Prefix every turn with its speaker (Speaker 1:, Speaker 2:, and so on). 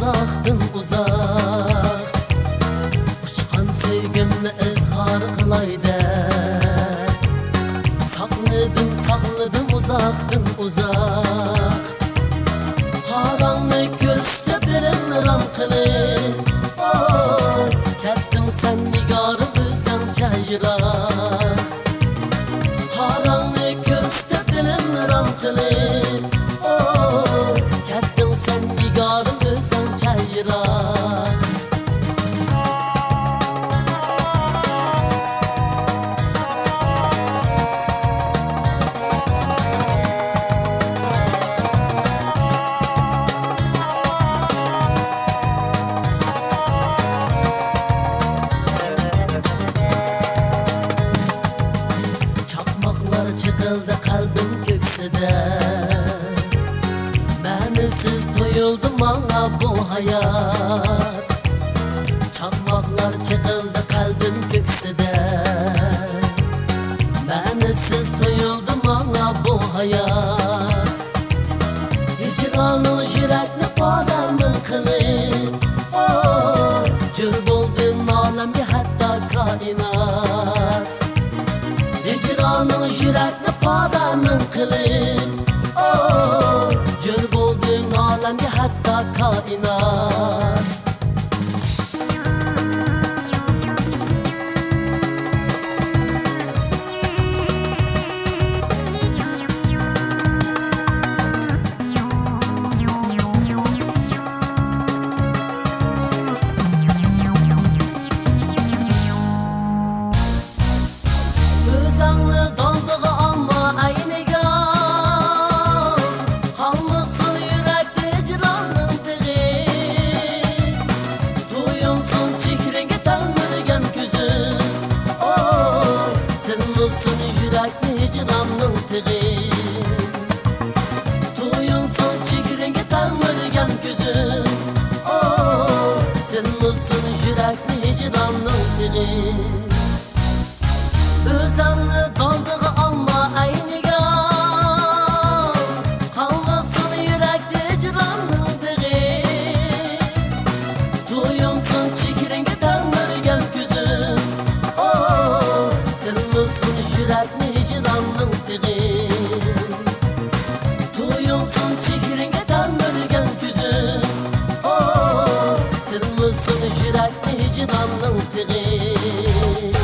Speaker 1: uzoqdan uzoq uchqan sevgimni izhor qilayda saqladim uzoqdan uzoq qaranlık ko'zda dilim ram qilib ketding sen nigorim o'zim chajroq qaranlık ko'zda dilim ram qilib ketding sen nigorim o'zim chajroq çıkıldı kalbim köksüde Benisiz toyuldu bana bu hayat Çakmaklar çıkıldı kalbim köksüde Benisiz toyuldu bana bu hayat Hicranın yürekli paramın kılıp Cür buldum alemde hatta kainat Hicranın yürekli paramın kılıp Cür buldun alemde hatta kainat Özanlı daldığı alma ayniga Kalmasın yürekte hicranın tığı Duyunsun çikringe telmirgen gözün Tınlısın yürekte hicranın tığı Duyunsun çikringe telmirgen gözün Tınlısın yürekte hicranın tığı Özanlı daldığı alma ayniga Kalmasın yürekte hicranın tığı Duyunsun çikringe telmirgen gözüm Tınlısın yürekte hicranın tığı Duyunsun çikringe telmirgen gözüm Tınlısın yürekte hicranın tığı